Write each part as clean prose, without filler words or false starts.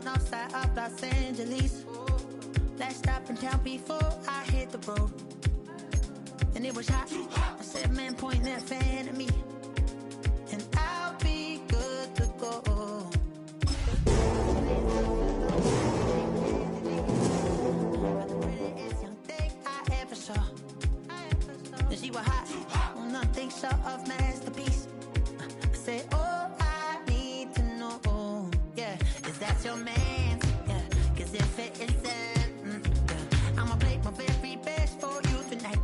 on the north side of Los Angeles. Last stop in town before I hit the road. And it was hot. I said, man, point that fan at me. And I'll be good to go. The prettiest young thing I ever saw. And she was hot. Nothing short of masterpiece. I said, oh, I need to know. Yeah, is that your man? Yeah, cause if it isn't, yeah, I'ma play my very best for you tonight.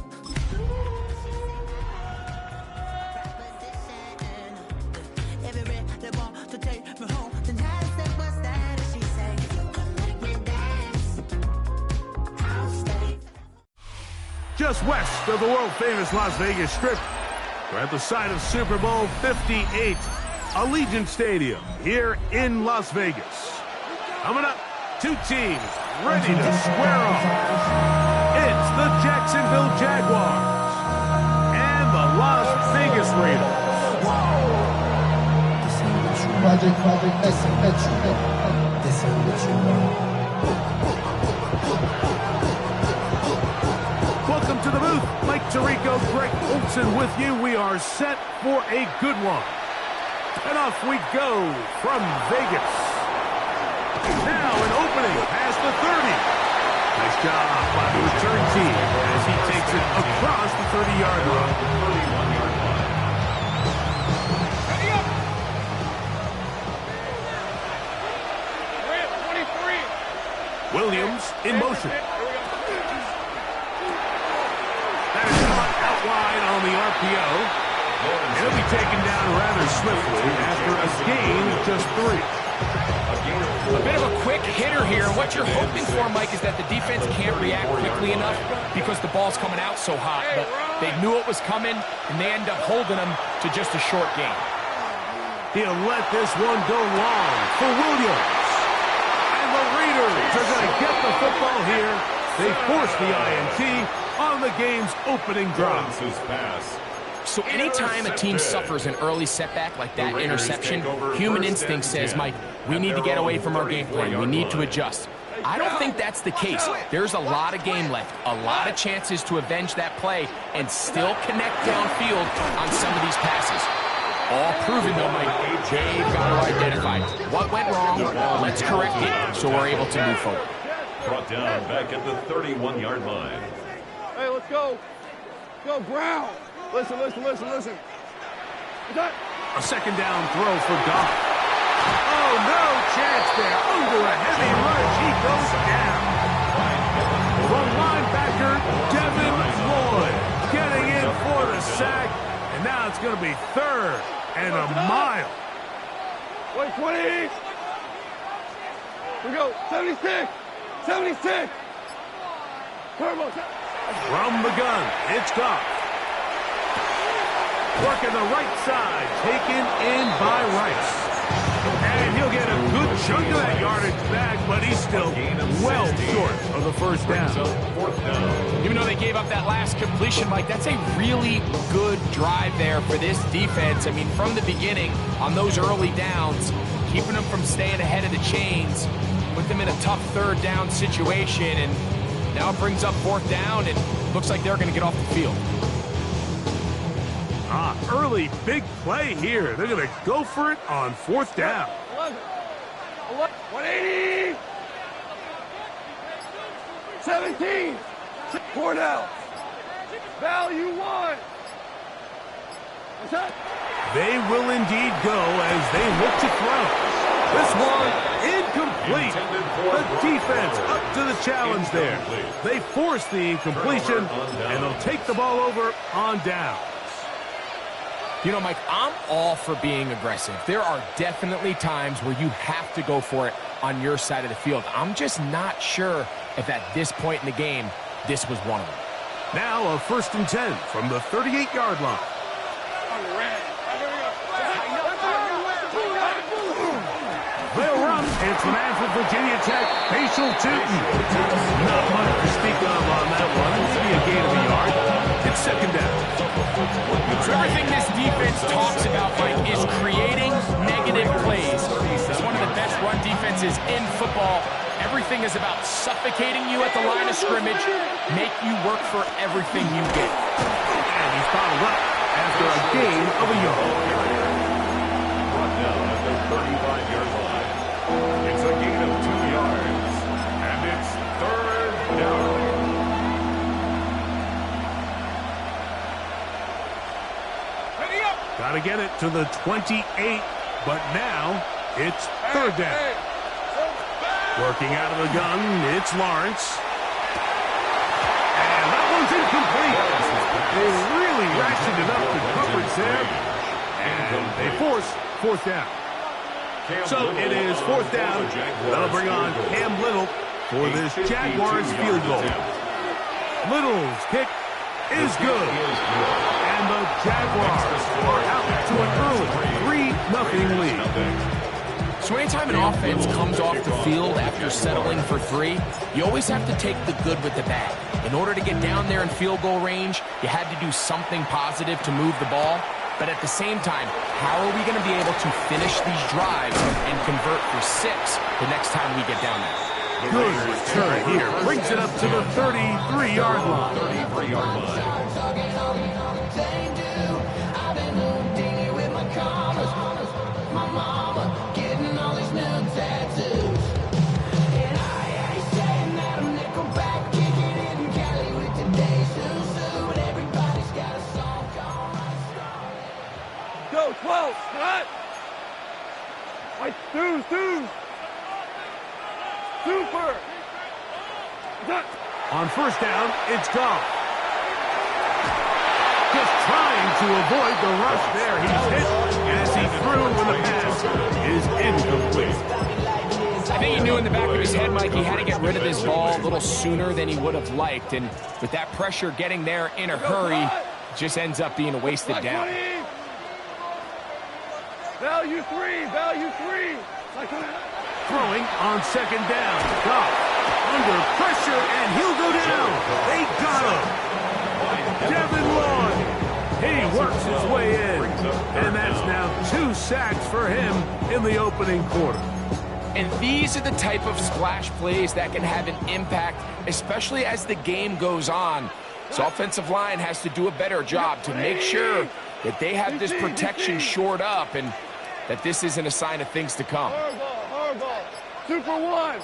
Every they want to take me home tonight. I said, what's that? And she said, if you can make me dance, I'll stay. Just west of the world-famous Las Vegas Strip, we're at the site of Super Bowl 58, Allegiant Stadium, here in Las Vegas. Coming up, two teams ready to square off. It's the Jacksonville Jaguars and the Las Vegas Raiders. Project, this ain't what you want. Welcome to the booth. Mike Tirico, Greg Olson with you. We are set for a good one. And off we go from Vegas. Now an opening past the 30. Nice job by the return team as he takes it across the 30-yard line. Ready up. 23. Williams in motion. That is caught out wide on the RPO. He'll be taken down rather swiftly after a gain of just 3. A bit of a quick hitter here. What you're hoping for, Mike, is that the defense can't react quickly enough because the ball's coming out so hot. But they knew it was coming, and they end up holding them to just a short gain. He'll let this one go long for Williams. And the Raiders are going to get the football here. They force the INT on the game's opening drive. So anytime a team suffers an early setback like that interception, human instinct says, Mike, we need to get away from our game plan. We need to adjust. I don't think that's the case. There's a lot of game left, a lot of chances to avenge that play and still connect downfield on some of these passes. All proven, though, Mike. They've got to identify what went wrong. Let's correct it so we're able to move forward. Brought down back at the 31-yard line. Hey, let's go. Go, Brown. Listen. A second down throw for Goff. Oh, no chance there. Under a heavy rush, he goes down. The linebacker, Devin Lloyd, getting in for the sack. And now it's going to be 3rd and a mile. 20. Here we go. 76. 76. Turbo. From the gun, it's Goff. Working the right side, taken in by Rice. And he'll get a good chunk of that yardage back, but he's still well short of the first down. Even though they gave up that last completion, Mike, that's a really good drive there for this defense. I mean, from the beginning, on those early downs, keeping them from staying ahead of the chains, put them in a tough 3rd down situation, and now it brings up 4th down, and looks like they're going to get off the field. Early big play here. They're going to go for it on 4th down. 180. 17. 4 down. Value 1. What's that? They will indeed go as they look to throw. This one incomplete. The defense up to the challenge there. They force the incompletion, and they'll take the ball over on down. You know, Mike, I'm all for being aggressive. There are definitely times where you have to go for it on your side of the field. I'm just not sure if at this point in the game, this was one of them. Now a 1st and 10 from the 38-yard line. They'll run. It's the man from Virginia Tech, Facial Tootin. Not much to speak of on that one. Maybe a gain of a yard. It's 2nd down. So everything this defense talks about, Mike, is creating negative plays. It's one of the best run defenses in football. everything is about suffocating you at the line of scrimmage, make you work for everything you get. And he's fouled up after a gain of a yard. Brought down at the 35-yard line. It's a gain of 2 yards. And it's third down. Got to get it to the 28, but now it's third down. Working out of the gun, it's Lawrence. And that one's incomplete. They really ratcheted up the coverage there, and they force fourth down. So it is fourth down. That'll bring on Cam Little for this Jaguars field goal. Little's kick is good. And the Jaguars are out to an early 3-0 lead. So anytime an offense comes off the field after settling for 3, you always have to take the good with the bad. In order to get down there in field goal range, you had to do something positive to move the ball. But at the same time, how are we going to be able to finish these drives and convert for 6 the next time we get down there? Good return here. Brings it up to the 33-yard line. 33-yard line. Go, 12, hot. Like, two. Super. On first down, it's Goff. Just trying to avoid the rush there. He's hit as he threw when the pass is incomplete. I think he knew in the back of his head, Mike, he had to get rid of this ball a little sooner than he would have liked. And with that pressure getting there in a hurry, it just ends up being a wasted down. Value three. Throwing on second down. Goff under pressure, and he'll go down. They got him. Devin Lloyd. He works his way in. And that's now 2 sacks for him in the opening quarter. And these are the type of splash plays that can have an impact, especially as the game goes on. So offensive line has to do a better job to make sure that they have this protection shored up and that this isn't a sign of things to come. Hard ball. Super 1.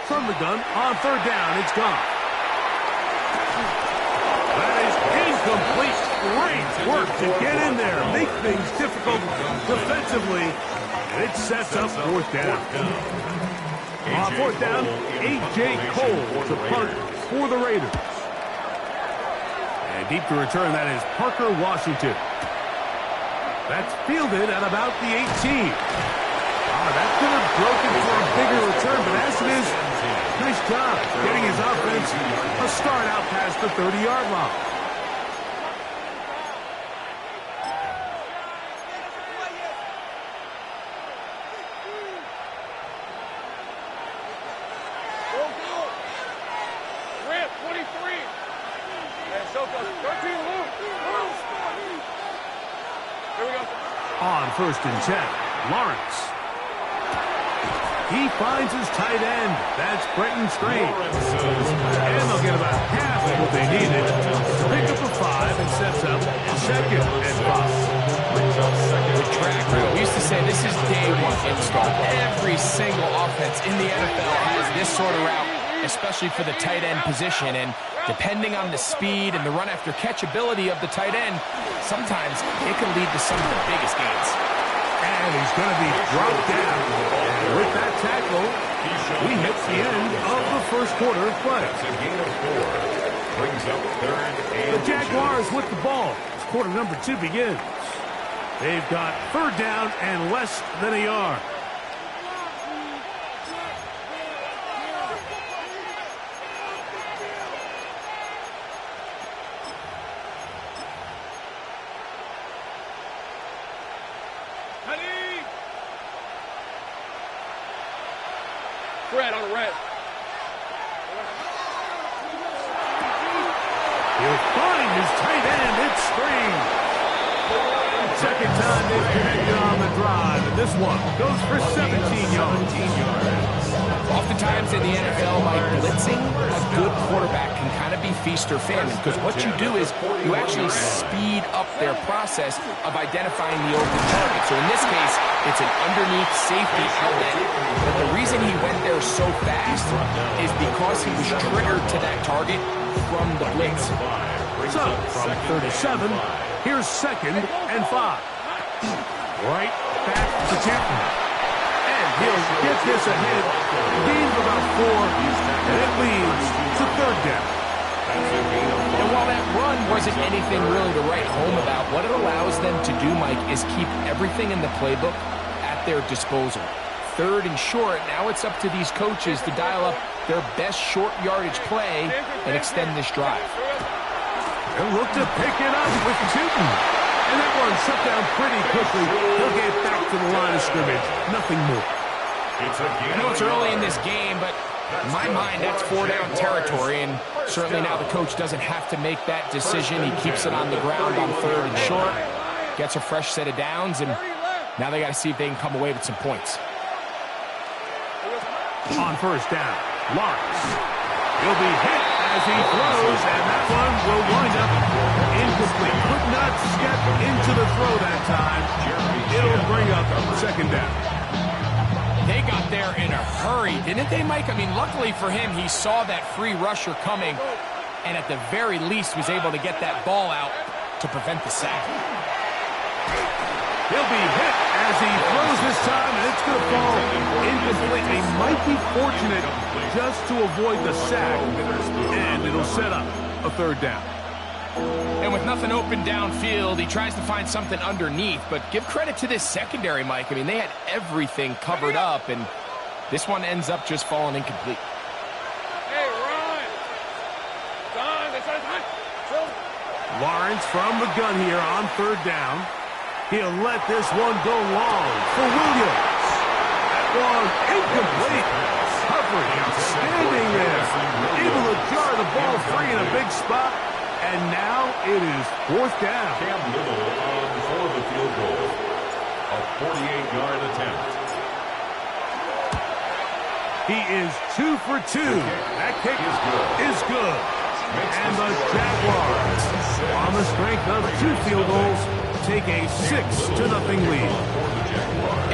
From the gun, on third down, it's gone. That is incomplete. Great work to get in there, make things difficult defensively, and it sets up fourth down. On fourth down, A.J. Cole to punt for the Raiders. And deep to return, that is Parker Washington. That's fielded at about the 18. That could have broken for a bigger return, but as it is, nice job getting his offense a start out past the 30-yard line. Grant, 23. And so goes 13 Luke. Here we go. On first and 10, Lawrence. He finds his tight end. That's Brenton Strange. And they'll get about half of what they needed to pick up a 5 and sets up second and 5. The track rule. We used to say this is day 1 install. Every single offense in the NFL has this sort of route, especially for the tight end position. And depending on the speed and the run after catch ability of the tight end, sometimes it can lead to some of the biggest gains. And he's going to be dropped down. And with that tackle, we hit the end of the first quarter of play. That's a gain of 4. Brings up third and The Jaguars with the ball. Quarter number 2 begins. They've got third down and less than a yard. Red on red. He'll find his tight end. It's Strange. Second time they've connected on the drive. And this one goes for 17 yards. Oftentimes in the NFL, by blitzing, a good quarterback can kind of be feast or famine, because what you do is you actually speed up their process of identifying the open target. So in this case, it's an underneath safety outlet. But the reason he went there so fast is because he was triggered to that target from the blitz. So, from 37, here's 2nd and 5. Right back to Canton. And he'll get this ahead. Gain of about 4, and it leads to 3rd down. And while that run wasn't anything really to write home about, what it allows them to do, Mike, is keep everything in the playbook at their disposal. 3rd and short, now it's up to these coaches to dial up their best short yardage play and extend this drive. They'll look to pick it up with Newton. And that one shut down pretty quickly. They'll get back to the line of scrimmage. Nothing more. I know it's early in this game, but in my mind, that's 4-down territory, and certainly now the coach doesn't have to make that decision. He keeps it on the ground on 3rd and short, gets a fresh set of downs, and now they got to see if they can come away with some points. On 1st down, Lawrence. He'll be hit as he throws, and that one will wind up incomplete. Could not step into the throw that time. It'll bring up 2nd down. They got there in a hurry, didn't they, Mike? I mean, luckily for him, he saw that free rusher coming, and at the very least was able to get that ball out to prevent the sack. He'll be hit as he throws this time, and it's going to fall incomplete. He might be fortunate just to avoid the sack, and it'll set up a 3rd down. And with nothing open downfield, he tries to find something underneath, but give credit to this secondary, Mike. I mean, they had everything covered up, and this one ends up just falling incomplete. Hey, run! Lawrence from the gun here on 3rd down. He'll let this one go long for Williams. That one incomplete. Humphrey outstanding there. Able to jar the ball free in a big spot. And now it is 4th down. Cam Little on for the field goal. A 48-yard attempt. He is 2 for 2. That kick is good. And the Jaguars, on the strength of 2 field goals, take a 6-0 lead.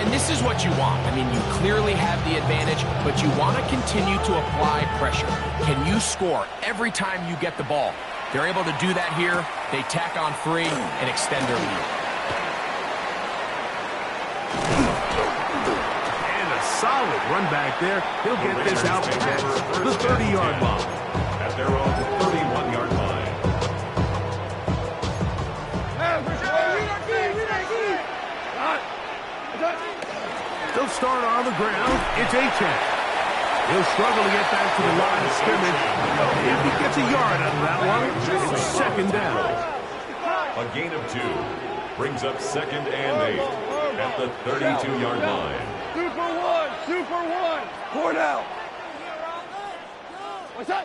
And this is what you want. I mean, you clearly have the advantage, but you want to continue to apply pressure. Can you score every time you get the ball? They're able to do that here. They tack on 3 and extend their lead. And a solid run back there. He'll get this out past the 30-yard line. At their own 31-yard line. They'll start on the ground. It's Achan. He'll struggle to get back to the line of scrimmage. If he gets a yard out of that one, it's 2nd down. A gain of 2 brings up 2nd and 8 at the 32-yard line. 2 for 1, 2 for 1. 4 now. What's that?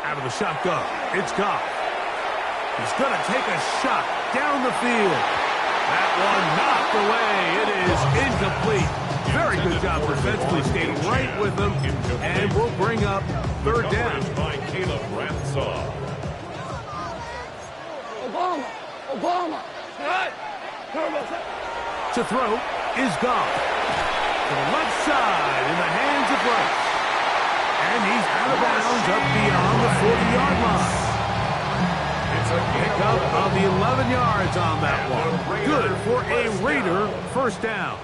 Out of the shotgun, it's Goff. He's going to take a shot down the field. That one knocked away. It is incomplete. Very good job defensively, staying right with them, and we'll bring up 3rd down. By Caleb Ransaw. Obama. To throw is Goff. To the left side in the hands of Rice. And he's out of bounds up beyond the 40-yard line. It's a pickup of 11 yards on that one. Good for a Raider 1st down.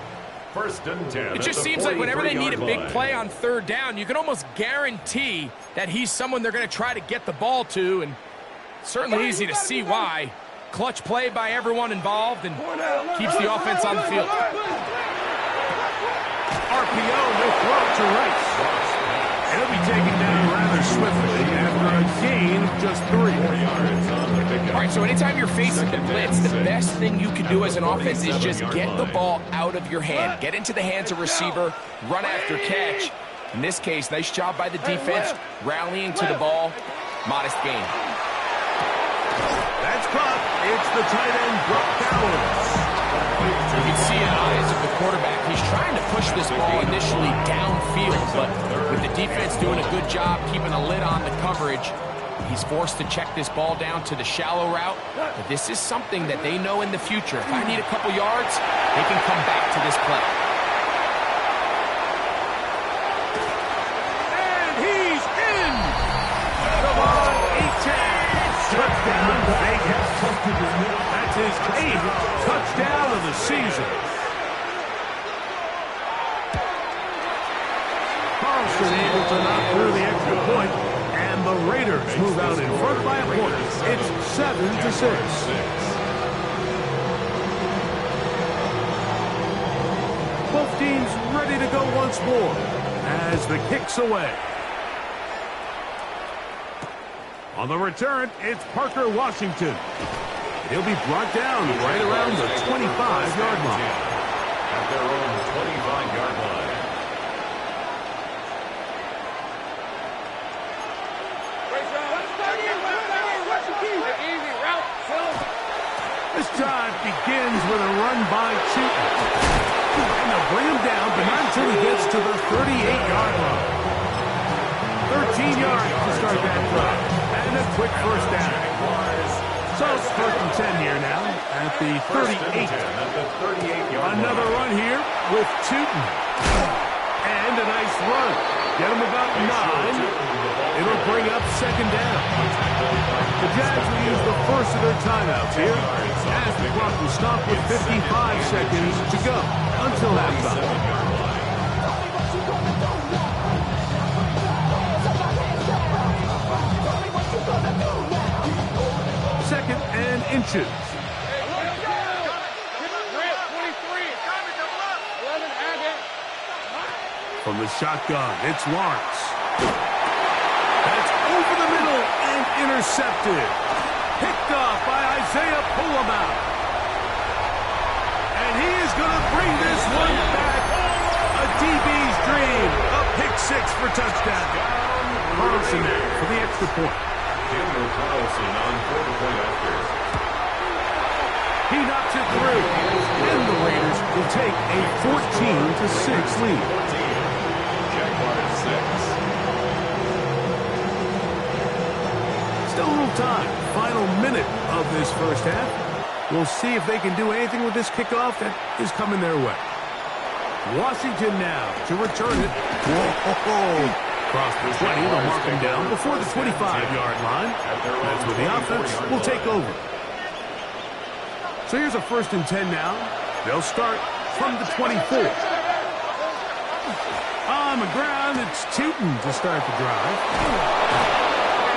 1st and 10. It just seems like whenever they need a big play on 3rd down, you can almost guarantee that he's someone they're going to try to get the ball to, and certainly easy to see why. Clutch play by everyone involved and keeps the offense on the field. RPO will throw to Rice. And he'll be taken down rather swiftly after a gain of just 3. All right, so anytime you're facing the blitz, the best thing you can do as an offense is just get the ball out of your hand. Get into the hands of receiver, run after catch. In this case, nice job by the defense, rallying to the ball. Modest gain. That's caught. It's the tight end, Brock Bowers. You can see in the eyes of the quarterback, he's trying to push this ball initially downfield, but with the defense doing a good job keeping a lid on the coverage, he's forced to check this ball down to the shallow route. But this is something that they know in the future. If I need a couple yards, they can come back to this play. And he's in! Come on, 8-10. Touchdown, Vegas. That's his 8th touchdown of the season. Carlson able to knock through the extra point, and the Raiders move out in front by a point. It's 7-6. Both teams ready to go once more as the kick's away. On the return, it's Parker Washington. He'll be brought down right around the 25-yard line. At their own 25-yard line. This drive begins with a run by Chooton. And they'll bring him down, but not until he gets to the 38-yard line. 13 yards to start that drive. And a quick first down. So it's 1st and 10 here now at the 38. Another run here with Chooton. And a nice run. Get him about 9. It'll bring up 2nd down. The Jags will use the first of their timeouts here as the clock will stop with 55 seconds to go until halftime. 2nd and inches. From the shotgun, it's Lawrence. That's over the middle and intercepted. Picked off by Isaiah Pullman. And he is going to bring this one back. A DB's dream. A pick 6 for touchdown. Carlson for the extra point. Carlson on 4-point after. He knocks it through. And the Raiders will take a 14-6 lead. Jaguars 6. Still a little time. Final minute of this first half. We'll see if they can do anything with this kickoff that is coming their way. Washington now to return it. Whoa. Across the 20, they'll mark him down before the 25-yard line. That's where the offense will take over. So here's a 1st and 10 now. They'll start from the 24. On the ground, it's Chooton to start the drive.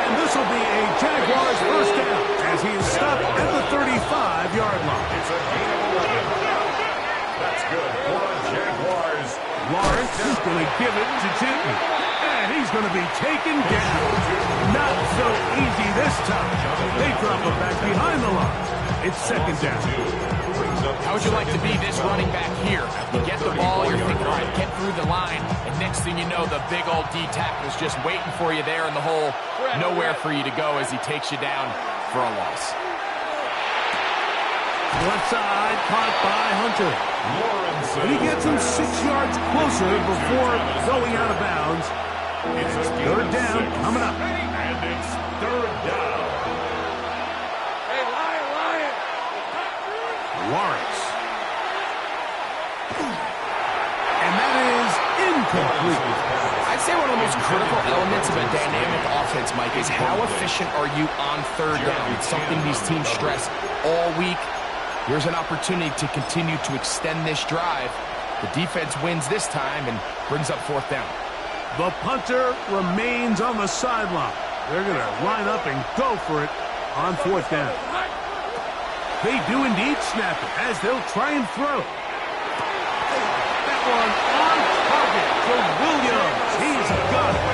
And this will be a Jaguars first down as he is stopped at the 35-yard line. It's a gain of 11. That's good for the Jaguars. Lawrence is going to give it to Chooton. And he's going to be taken down. Not so easy this time. They drop him back behind the line. It's 2nd down. How would you like to be this running back here? You get the ball, you're thinking, all right, get through the line, and next thing you know, the big old D tackle's just waiting for you there in the hole. Nowhere for you to go as he takes you down for a loss. Left side, caught by Hunter. And he gets him 6 yards closer before going out of bounds. It's 3rd down coming up. And it's 3rd down. Hey, Lion! Lawrence. And that is incomplete. I'd say one of the most critical elements of a dynamic offense, Mike, is how efficient are you on 3rd down? It's something these teams stress all week. Here's an opportunity to continue to extend this drive. The defense wins this time and brings up 4th down. The punter remains on the sideline. They're going to line up and go for it on 4th down. They do indeed snap it as they'll try and throw. That one on target for Williams. He's got it.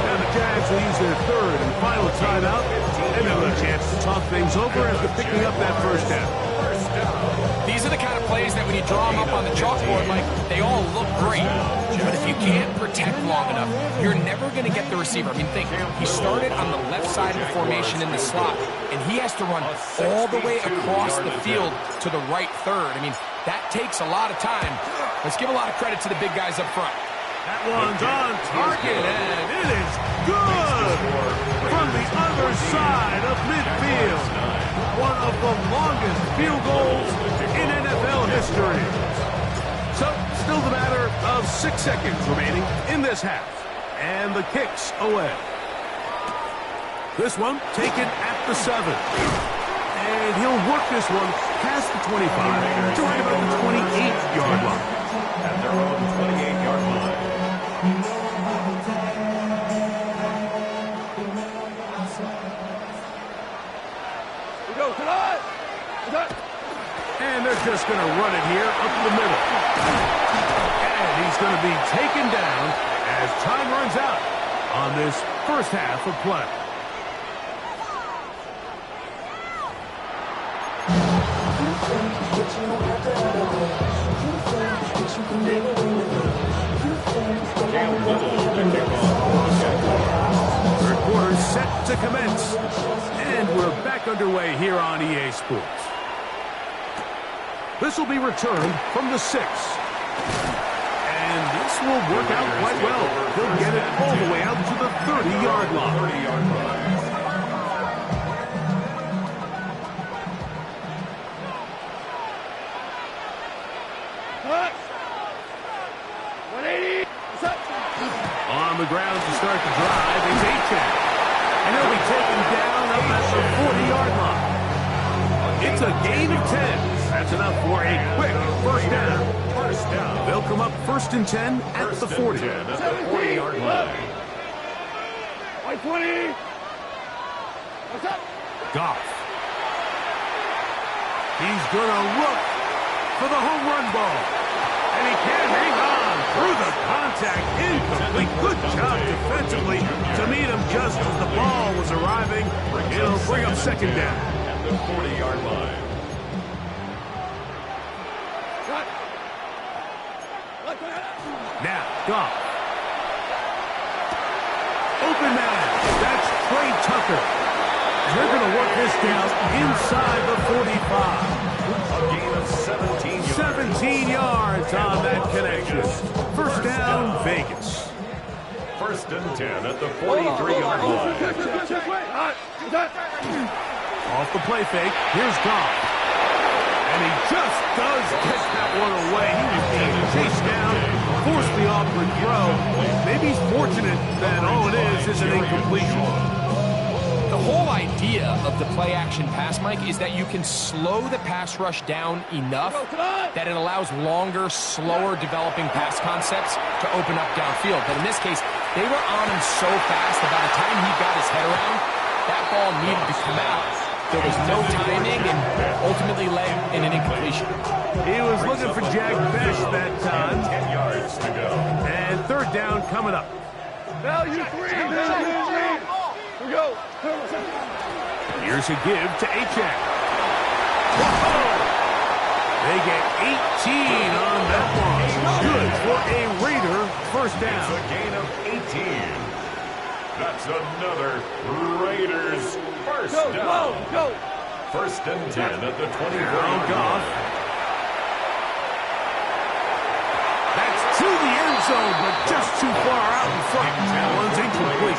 Now the Jags to use their third and final timeout, and they'll have a chance to talk things over after picking up that first down. These are the kind of plays that when you draw them up on the chalkboard, Mike, they all look great. But if you can't protect long enough, you're never going to get the receiver. I mean, think, he started on the left side of the formation in the slot, and he has to run all the way across the field to the right third. I mean, that takes a lot of time. Let's give a lot of credit to the big guys up front. That one's on target, and it is good from the other side of midfield. One of the longest field goals in NFL history. So, still the matter of 6 seconds remaining in this half. And the kick's away. This one taken at the 7. And he'll work this one past the 25 to right about the 28-yard line. At their own 28-yard line. And they're just going to run it here up the middle. And he's going to be taken down as time runs out on this first half of play. Third quarter set to commence. And we're back underway here on EA Sports. This will be returned from the 6. And this will work out quite well. He'll get it all the way out to the 30-yard line. On the ground to start the drive is Achane. And he'll be taken down up at the 40-yard line. It's a gain of 10. That's enough for a quick first down. They'll come up 1st and 10 at the 40. At the 40-yard line. 20. What's up? Goff. He's going to look for the home run ball. And he can't hang on through the contact. Incomplete. Good job defensively to meet him just as the ball was arriving. It'll bring up 2nd down. At the 40-yard line. Now, Goff. Open man. That's Trey Tucker. And they're going to work this down inside the 45. A gain of 17 yards. 17 yards on that connection. First down, Vegas. 1st and 10 at the 43-yard line. Off the play fake, here's Goff. And he just does get that one away. He was being chased down, forced the awkward throw. Maybe he's fortunate that all it is an incompletion. The whole idea of the play-action pass, Mike, is that you can slow the pass rush down enough that it allows longer, slower developing pass concepts to open up downfield. But in this case, they were on him so fast that by the time he got his head around, that ball needed to come out. There was no timing and ultimately led in an incompletion. He was looking for Jack Best that time. 10 yards to go. And 3rd down coming up. Value 3. Here we go. Here's a give to Achane. They get 18 on that one. Good for a Raider first down. It's a gain of 18. That's another Raiders first down. Go. 1st and 10 at the 24. Goff. That's to the end zone, but just too far out in front. That one's incomplete.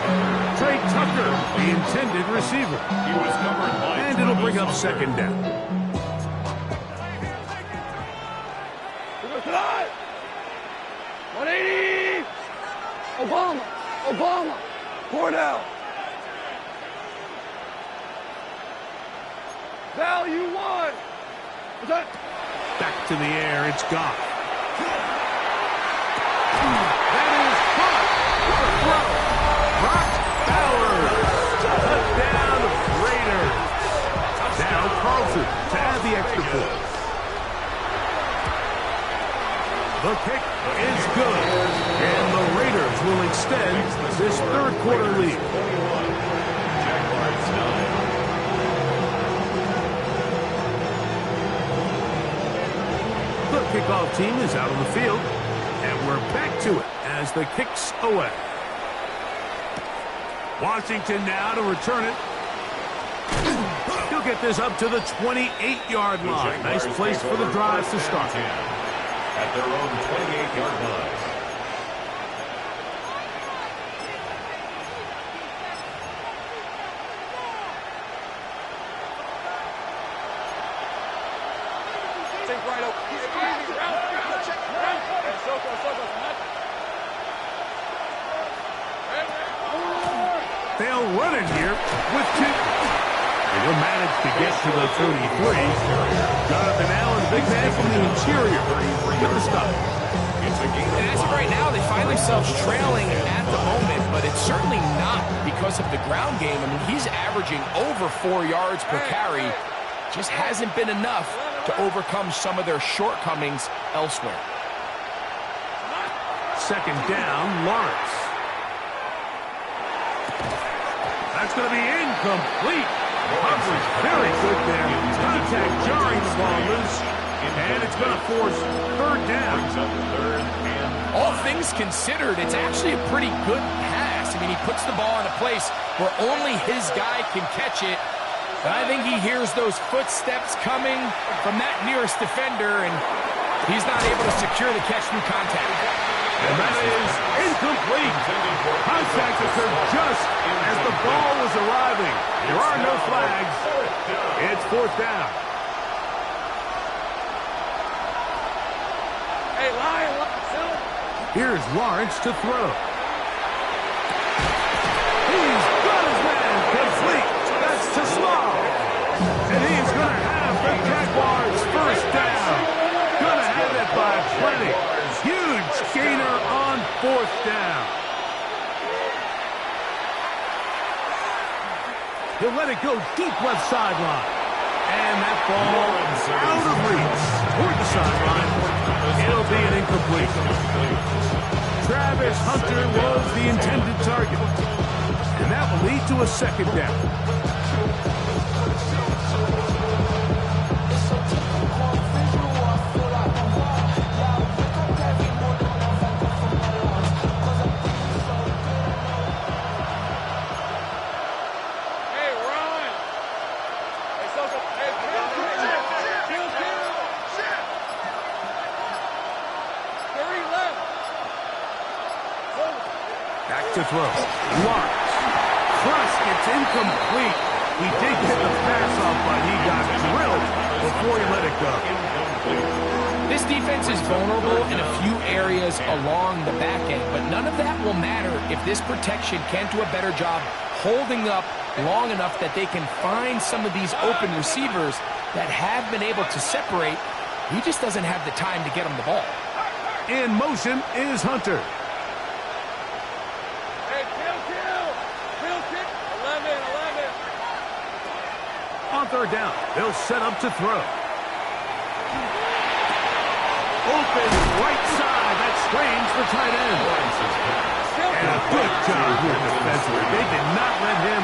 Trey Tucker, the intended receiver. He was covered by And it'll bring up 2nd down. 180. Obama. Cordell. Value 1. Back to the air, it's Goff. That is caught. What a throw. Brock Bowers. Touchdown, Raiders. Now Carlson to add the extra point. The kick is good. And the Raiders will extend this 3rd quarter lead. kickoff team is out on the field. And we're back to it as the kick's away. Washington now to return it. He'll get this up to the 28-yard line. Nice place for the drive to start. At their own 28-yard line. They'll run it here with two. He'll manage to get to the 33. Jonathan Allen, big man from the interior. Get the stop. And as of right now, they find themselves trailing at the moment, but it's certainly not because of the ground game. I mean, he's averaging over 4 yards per carry. Just hasn't been enough to overcome some of their shortcomings elsewhere. Second down, Lawrence. That's going to be incomplete. Coverage very good there. Contact jarring the ball loose. And it's going to force third down. All things considered, it's actually a pretty good pass. I mean, he puts the ball in a place where only his guy can catch it. And I think he hears those footsteps coming from that nearest defender, and he's not able to secure the catch through contact. And that is incomplete. Contact occurred just as the ball was arriving. There are no flags. It's fourth down. Hey, Lion, Here's Lawrence to throw. He's got his man complete. That's to Small. And he's going to have the Jaguars first down. Going to have it by plenty. Huge gainer on fourth down. He'll let it go deep left sideline. And that ball out of reach toward the sideline. It'll be an incomplete. Travis Hunter was the intended target. And that will lead to a second down. To throw. Lawrence. Thrust, it's incomplete. He did get the pass off, but he got drilled before he let it go. This defense is vulnerable in a few areas along the back end, but none of that will matter if this protection can't do a better job holding up long enough that they can find some of these open receivers that have been able to separate. He just doesn't have the time to get them the ball. In motion is Hunter. On third down, they'll set up to throw. Open right side. That's strange for tight end. And a good job here defensively. They did not let him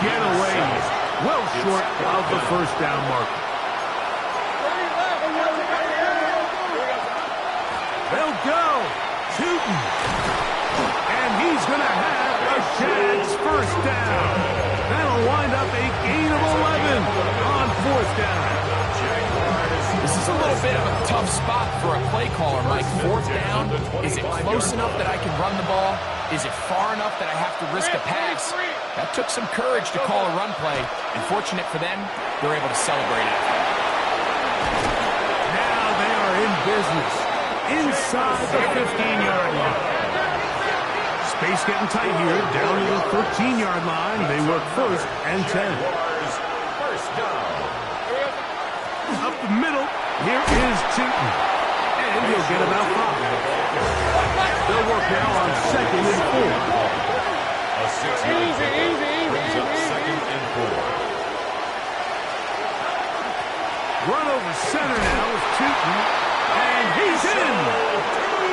get away. He's well short of the first down marker. They'll go. Shooting. And he's going to have a Jags first down. That'll wind up a gain of 11 on fourth down. This is a little bit of a tough spot for a play caller, Mike. Fourth down, is it close enough that I can run the ball? Is it far enough that I have to risk a pass? That took some courage to call a run play, and fortunate for them, they're able to celebrate it. Now they are in business inside the 15-yard line. Space getting tight here, down to the 13-yard line. They work first and 10. Up the middle, here is Chilton. And he'll get about 5. They'll work now on second and 4. A 6-yard brings up second and 4. Run over center now with Chilton. And he's in.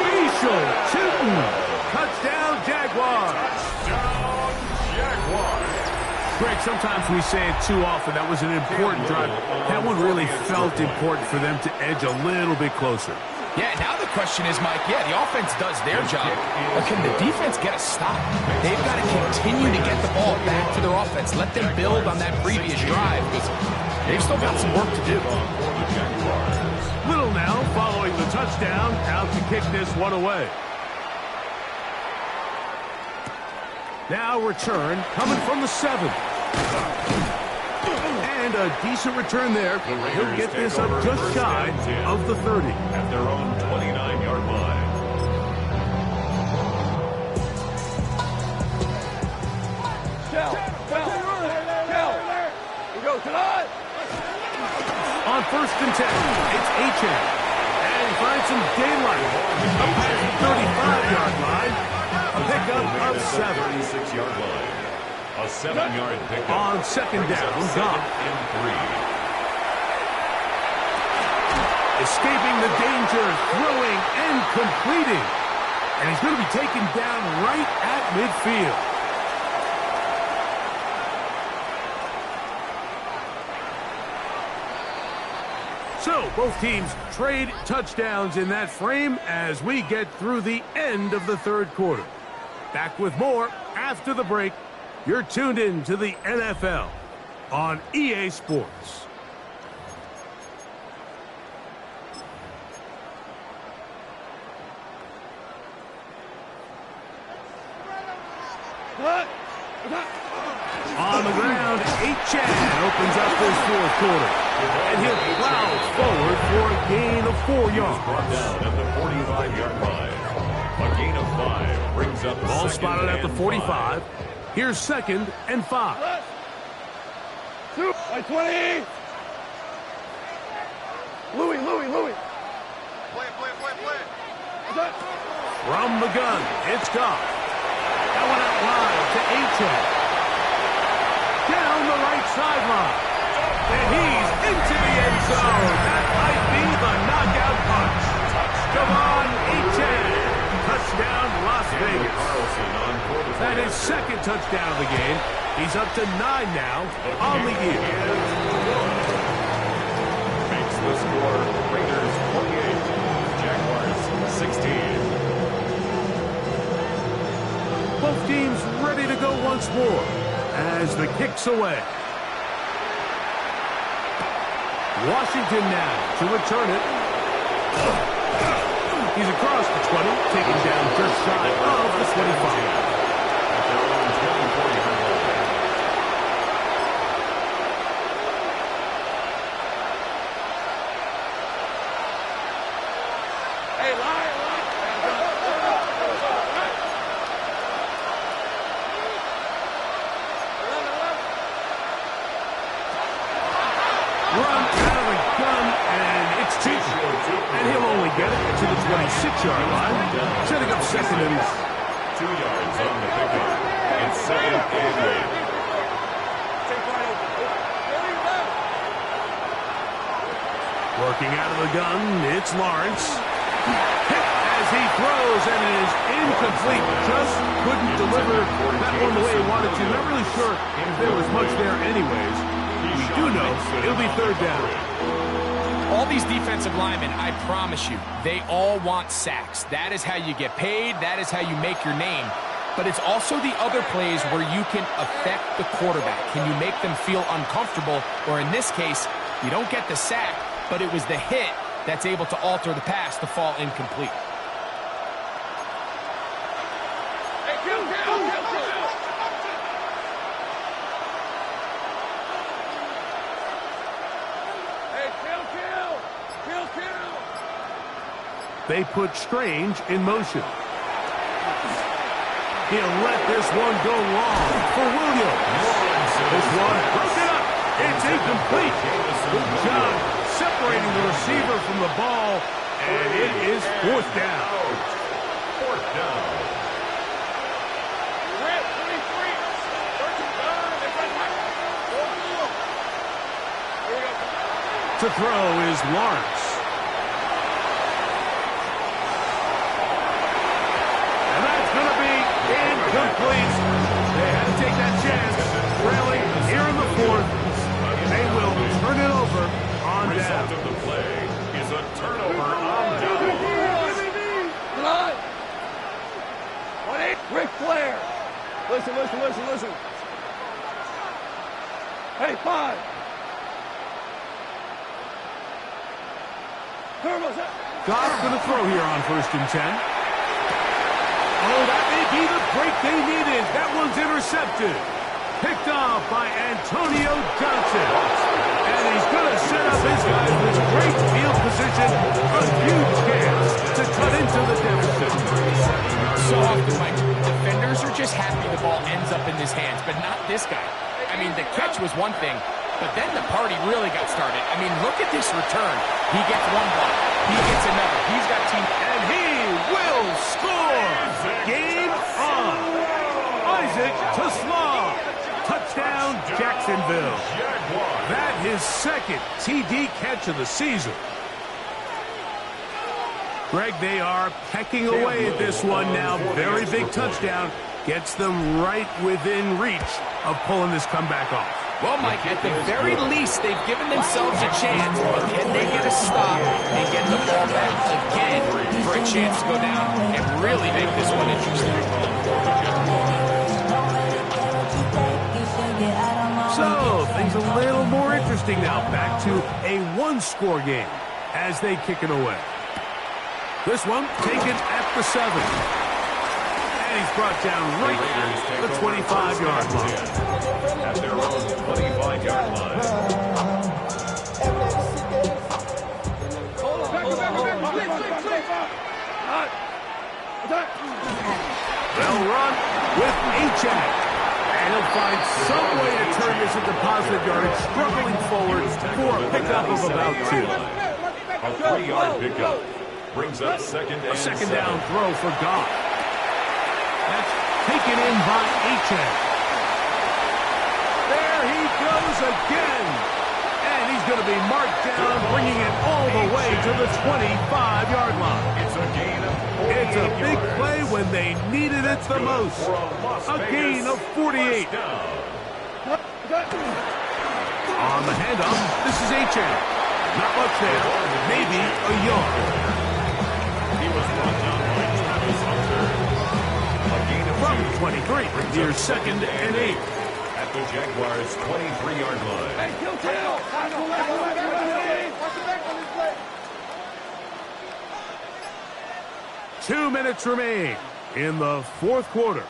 Facial Chilton. Touchdown, Jaguars. Touchdown, Jaguars. Greg, sometimes we say it too often. That was an important drive. That one really felt important for them to edge a little bit closer. Yeah, now the question is, Mike, yeah, the offense does their job, but can the defense get a stop? They've got to continue to get the ball back to their offense. Let them build on that previous drive, because they've still got some work to do. Little now following the touchdown, out to kick this one away. Now return coming from the 7. And a decent return there. He'll get this up just shy of the 30. At their own 29-yard line. We go tonight. On 1st and 10, it's Achan. And he finds some daylight. Up past the 35-yard line. A pickup of 7. 36-yard line. A 7-yard pickup. On 2nd down, Goff. Escaping the danger, throwing and completing. And he's going to be taken down right at midfield. So, both teams trade touchdowns in that frame as we get through the end of the 3rd quarter. Back with more after the break. You're tuned in to the NFL on EA Sports. On the ground, Achan opens up this 4th quarter. And he'll plow forward for a gain of 4 yards. Brought down at the 45-yard line. A gain of 5 brings up ball spotted at the 45. Here's 2nd and 5. Two by 20. Louis. From the gun, it's Goff. That one out wide to Achan. Down the right sideline. And he's into the end zone. That might be the knockout punch. Come on, Achan. Touchdown, Las Vegas. That is 2nd touchdown of the game. He's up to 9 now on the year. Makes the score Raiders 48, Jaguars 16. Both teams ready to go once more as the kick's away. Washington now to return it. He's across the 20, taken down just shy of the 25. Run out of the gun, and it's cheap. And he'll only get it to the 26-yard line, setting up 2nd and 1. 2 yards on the pickup. It's 2nd and 8. Working out of the gun, it's Lawrence. Hit as he throws, and it is incomplete. Just couldn't deliver that one the way he wanted to. Not really sure if there was much there anyways. We do know it'll be 3rd down. All these defensive linemen, I promise you, they all want sacks. That is how you get paid. That is how you make your name. But it's also the other plays where you can affect the quarterback. Can you make them feel uncomfortable? Or in this case, you don't get the sack, but it was the hit that's able to alter the pass to fall incomplete. They put Strange in motion. He'll let this one go long for Williams. This one broken up. It's incomplete. Good job separating the receiver from the ball, and it is 4th down. 4th down. To throw is Lawrence. And that's going to be incomplete. They had to take that chance. Trailing here in the 4th. They will turn it over on down. Result of the play is a turnover on down. Ric Flair. Listen, listen, listen, listen. Hey, 5. Goff's going to throw here on 1st and 10. Oh, that may be the break they needed. That one's intercepted. Picked off by Antonio Johnson. And he's going to set up his guys with great field position. A huge chance to cut into the deficit. So often, Mike, defenders are just happy the ball ends up in his hands, but not this guy. I mean, the catch was one thing, but then the party really got started. I mean, look at this return. He gets one block. He gets another. He's got team. And he will score. Game on. Isaac Toslaw. Touchdown, Jacksonville. That his second TD catch of the season. Greg, they are pecking away at this one now. Very big touchdown. Gets them right within reach of pulling this comeback off. Well, Mike, at the very least, they've given themselves a chance. But can they get a stop and get the ball back again for a chance to go down and really make this one interesting? So, things a little more interesting now. Back to a one-score game as they kick it away. This one taken at the 7. And he's brought down right at the 25-yard line. At their own 25-yard line. They'll run with Achak. And he'll find some way to turn this into positive yardage, struggling forward for a pickup of about 2. A 3-yard pickup. Brings up second down throw for Goff. That's taken in by Achak. There he goes again. And he's going to be marked down, bringing it all the way to the 25-yard line. It's a gain of 48 It's a big play when they needed it the most. A gain of 48. On the handoff, this is Achak. Not much there. Maybe a yard. He was brought down by Travis Hunter. A gain of From 23, here's 2nd and 8. at the Jaguars' 23-yard line. Hey, kill tail. 2 minutes remain in the 4th quarter.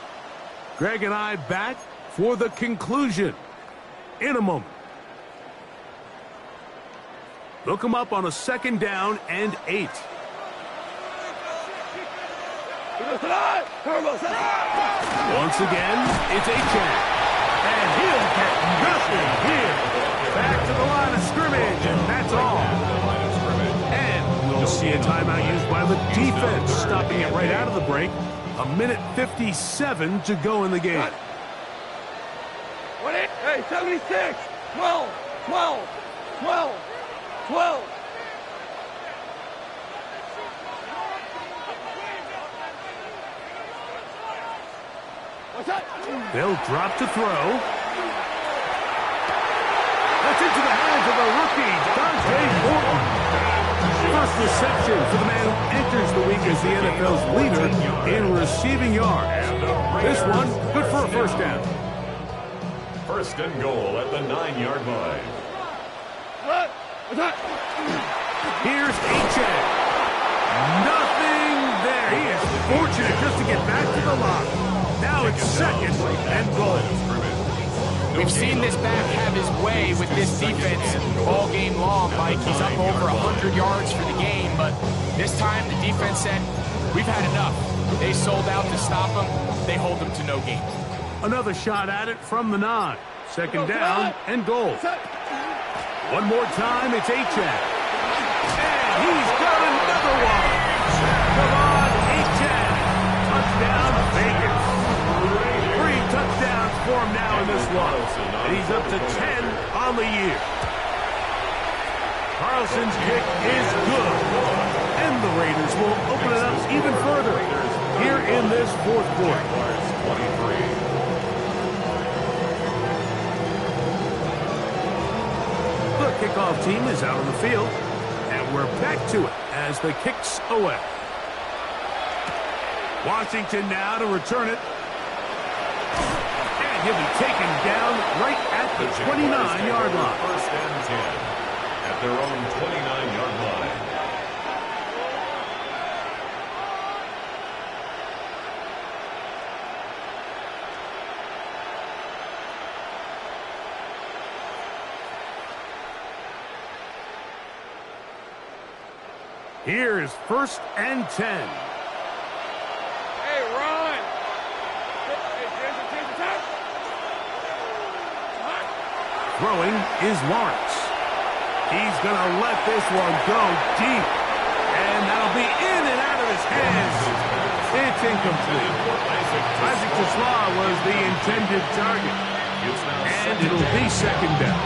Greg and I back for the conclusion in a moment. Look him up on a 2nd down and 8. Once again, it's Achak. And he'll get nothing here. Back to the line of scrimmage, and that's all. And we'll see a timeout used by the defense, stopping it right out of the break. A minute 57 to go in the game. Hey, 76. 12. 12. 12. 12. They'll drop to throw. That's into the hands of a rookie, Dante Morton. First reception for the man who enters the week as the NFL's leader in receiving yards. This one, good for a 1st down. 1st and goal at the 9-yard line. Here's Achak. Nothing there. He is fortunate just to get back to the line. Now it's 2nd and goal. We've seen this back have his way with this defense all game long, Mike. He's up over 100 yards for the game, but this time the defense said, we've had enough. They sold out to stop him. They hold him to no gain. Another shot at it from the 9. 2nd down and goal. One more time, it's Achak. And he's got another one. Come on, Achak. Touchdown, Vegas. 3 touchdowns for him now in this one. And he's up to 10 on the year. Carlson's kick is good. And the Raiders will open it up even further here in this 4th quarter. The kickoff team is out on the field. And we're back to it as the kick's away. Washington now to return it. And he'll be taken down right at the 29-yard line. First and 10 at their own 29-yard line. Here is first and 10. Hey, run! Hey, change the top. Throwing is Lawrence. He's going to let this one go deep. And that'll be in and out of his hands. It's incomplete. Isaac Tesla was the intended target. And it'll be second down.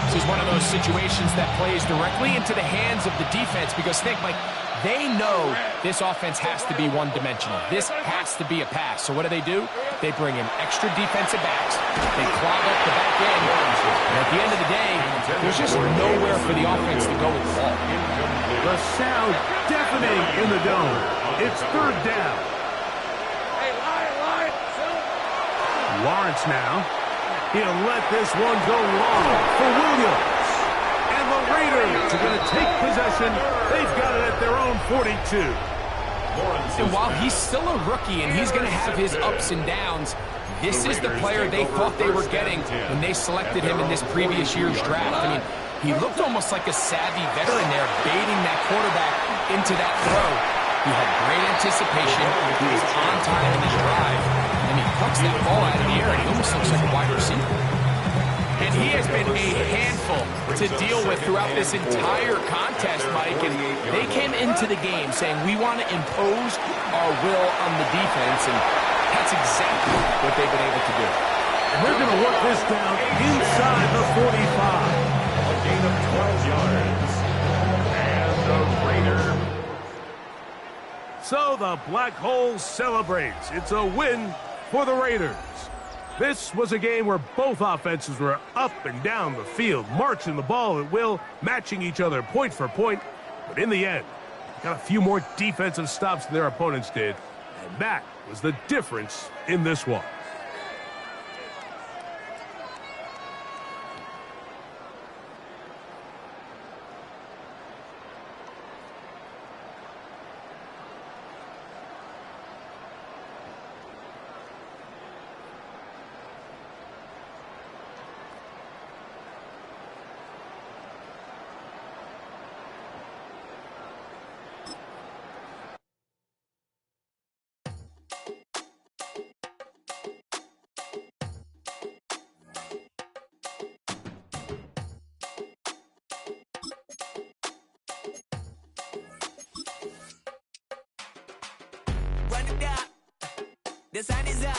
This is one of those situations that plays directly into the hands of the defense because, think, Mike, they know this offense has to be one-dimensional. This has to be a pass. So what do? They bring in extra defensive backs. They clog up the back end. And at the end of the day, there's just nowhere for the offense to go with the ball. The sound deafening in the dome. It's third down. Hey, line. Lawrence now. He'll let this one go long for Williams. And the Raiders are going to take possession. They've got it at their own 42. And while he's still a rookie and he's going to have his ups and downs, this is the player they thought they were getting when they selected him in this previous year's draft. I mean, he looked almost like a savvy veteran there, baiting that quarterback into that throw. He had great anticipation. He was on time in his drive. And he pucks that ball out of the air, and he almost looks like a wide receiver. And he has been a handful to deal with throughout this entire contest, Mike. And they came into the game saying, we want to impose our will on the defense. And that's exactly what they've been able to do. And they're going to work this down inside the 45. A gain of 12 yards. And the Raiders. So the Black Hole celebrates. It's a win for the Raiders. This was a game where both offenses were up and down the field, marching the ball at will, matching each other point for point. But in the end, got a few more defensive stops than their opponents did. And that was the difference in this one. Run it down. The sun is up.